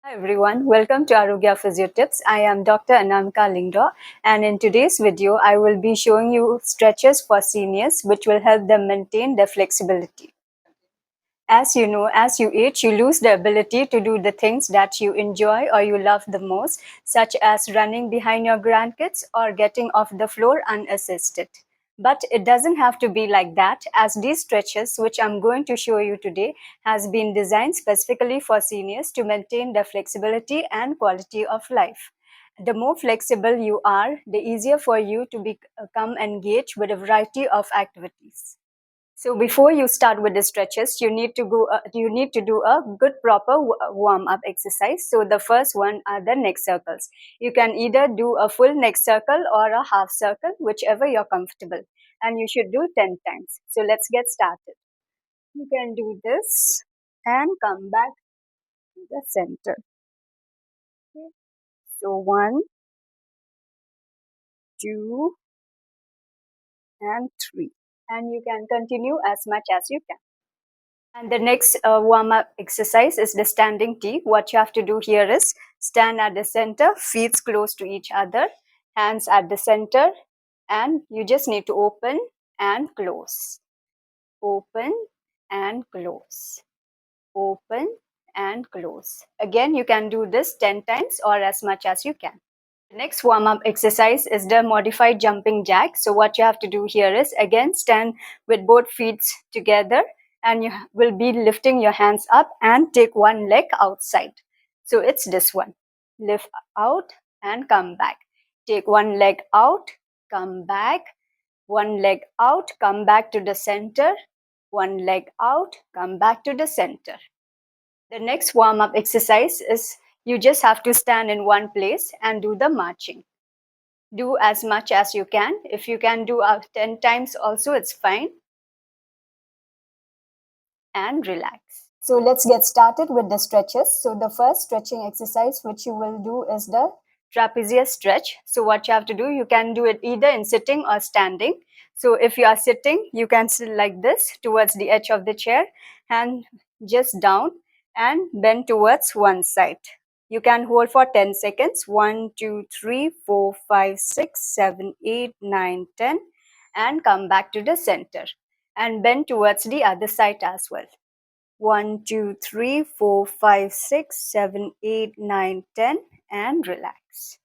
Hi everyone, welcome to Arogya PhysioTips. I am Dr. Anamika Lingdor, and in today's video I will be showing you stretches for seniors which will help them maintain their flexibility. As you know, as you age, you lose the ability to do the things that you enjoy or you love the most, such as running behind your grandkids or getting off the floor unassisted. But it doesn't have to be like that, as these stretches, which I'm going to show you today, has been designed specifically for seniors to maintain their flexibility and quality of life. The more flexible you are, the easier for you to become engaged with a variety of activities. So before you start with the stretches, you need to do a good proper warm up exercise. So the first one are the neck circles. You can either do a full neck circle or a half circle, whichever you're comfortable, and you should do 10 times. So let's get started. You can do this and come back to the center. Okay. So 1, 2, and 3, and you can continue as much as you can. And the next warm-up exercise is the standing T. What you have to do here is stand at the center, feet close to each other, hands at the center, and you just need to open and close. Open and close. Open and close. Again, you can do this 10 times or as much as you can. The next warm-up exercise is the modified jumping jack. So what you have to do here is again stand with both feet together, and you will be lifting your hands up and take one leg outside. So it's this one. Lift out and come back. Take one leg out, come back. One leg out, come back to the center. One leg out, come back to the center. The next warm-up exercise is you just have to stand in one place and do the marching. Do as much as you can. If you can do 10 times also, it's fine. And relax. So let's get started with the stretches. So the first stretching exercise which you will do is the trapezius stretch. So what you have to do, you can do it either in sitting or standing. So if you are sitting, you can sit like this towards the edge of the chair, hand just down and bend towards one side. You can hold for 10 seconds. 1, 2, 3, 4, 5, 6, 7, 8, 9, 10, and come back to the center and bend towards the other side as well. 1, 2, 3, 4, 5, 6, 7, 8, 9, 10, and relax.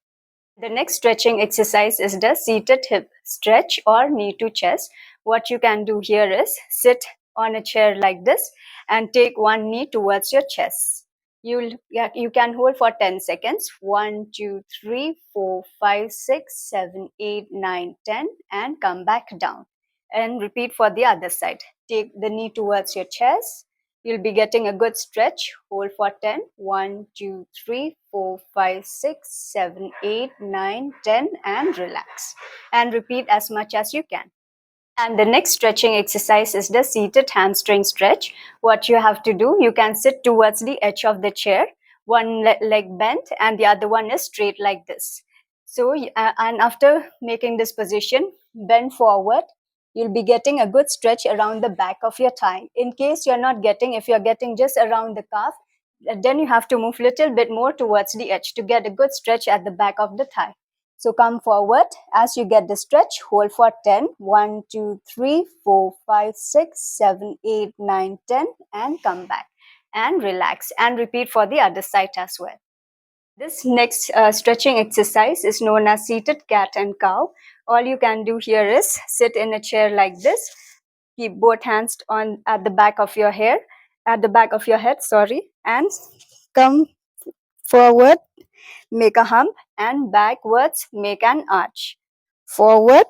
The next stretching exercise is the seated hip stretch or knee to chest. What you can do here is sit on a chair like this and take one knee towards your chest. You can hold for 10 seconds. 1, 2, 3, 4, 5, 6, 7, 8, 9, 10, and come back down. And repeat for the other side. Take the knee towards your chest. You'll be getting a good stretch. Hold for 10. 1, 2, 3, 4, 5, 6, 7, 8, 9, 10, and relax. And repeat as much as you can. And the next stretching exercise is the seated hamstring stretch. What you have to do, you can sit towards the edge of the chair, one leg bent and the other one is straight like this. So, and after making this position, bend forward. You'll be getting a good stretch around the back of your thigh. In case you're not getting, if you're getting just around the calf, then you have to move a little bit more towards the edge to get a good stretch at the back of the thigh. So come forward. As you get the stretch, hold for 10. 1, 2, 3, 4, 5, 6, 7, 8, 9, 10, and come back. And relax and repeat for the other side as well. This next stretching exercise is known as seated cat and cow. All you can do here is sit in a chair like this. Keep both hands on at the back of your head, and come forward, make a hump, and backwards, make an arch. Forward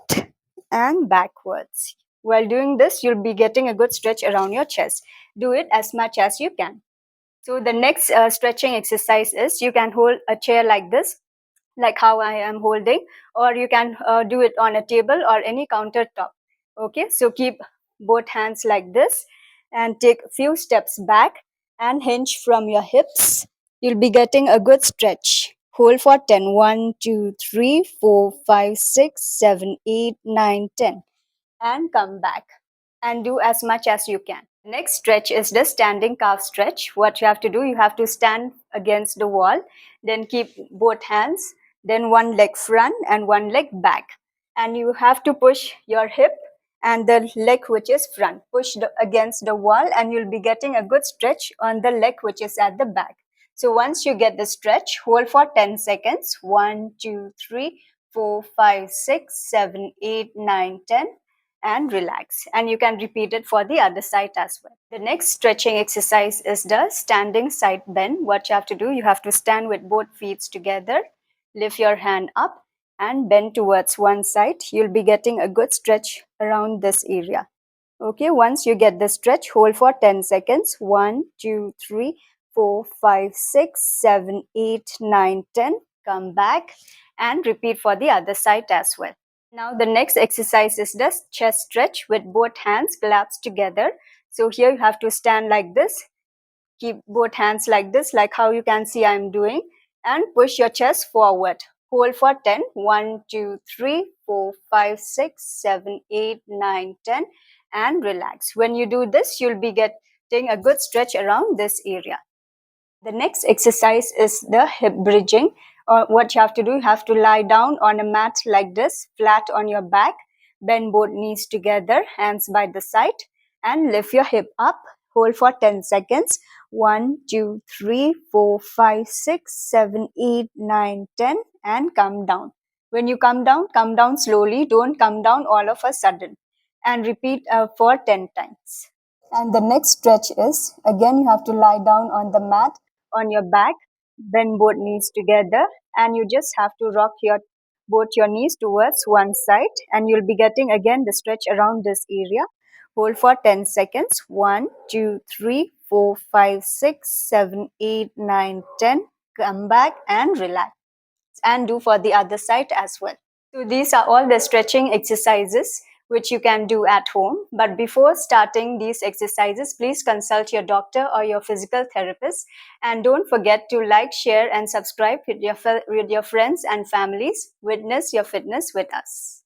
and backwards. While doing this, you'll be getting a good stretch around your chest. Do it as much as you can. So the next stretching exercise is you can hold a chair like this, like how I am holding, or you can do it on a table or any countertop. Okay, so keep both hands like this and take a few steps back and hinge from your hips. You'll be getting a good stretch. Hold for 10. 1, 2, 3, 4, 5, 6, 7, 8, 9, 10. And come back and do as much as you can. Next stretch is the standing calf stretch. What you have to do, you have to stand against the wall, then keep both hands, then one leg front and one leg back. And you have to push your hip and the leg which is front. Push against the wall and you'll be getting a good stretch on the leg which is at the back. So once you get the stretch, hold for 10 seconds. 1, 2, 3, 4, 5, 6, 7, 8, 9, 10 and relax. And you can repeat it for the other side as well. The next stretching exercise is the standing side bend. What you have to do, you have to stand with both feet together, lift your hand up and bend towards one side. You'll be getting a good stretch around this area. Okay, once you get the stretch, hold for 10 seconds. 1, 2, 3, 4, 5, 6, 7, 8, 9, 10. Come back and repeat for the other side as well. Now the next exercise is the chest stretch with both hands clasped together. So here you have to stand like this. Keep both hands like this, like how you can see I'm doing, and push your chest forward. Hold for 10. 1, 2, 3, 4, 5, 6, 7, 8, 9, 10 and relax. When you do this, you'll be getting a good stretch around this area. The next exercise is the hip bridging. What you have to do, you have to lie down on a mat like this, flat on your back, bend both knees together, hands by the side, and lift your hip up. Hold for 10 seconds. 1, 2, 3, 4, 5, 6, 7, 8, 9, 10, and come down. When you come down slowly. Don't come down all of a sudden. And repeat for 10 times. And the next stretch is, again you have to lie down on the mat on your back, bend both knees together, and you just have to rock both your knees towards one side, and you'll be getting again the stretch around this area. Hold for 10 seconds. 1, 2, 3, 4, 5, 6, 7, 8, 9, 10. Come back and relax. And do for the other side as well. So these are all the stretching exercises which you can do at home. But before starting these exercises, please consult your doctor or your physical therapist. And don't forget to like, share and subscribe with your friends and families. Witness your fitness with us.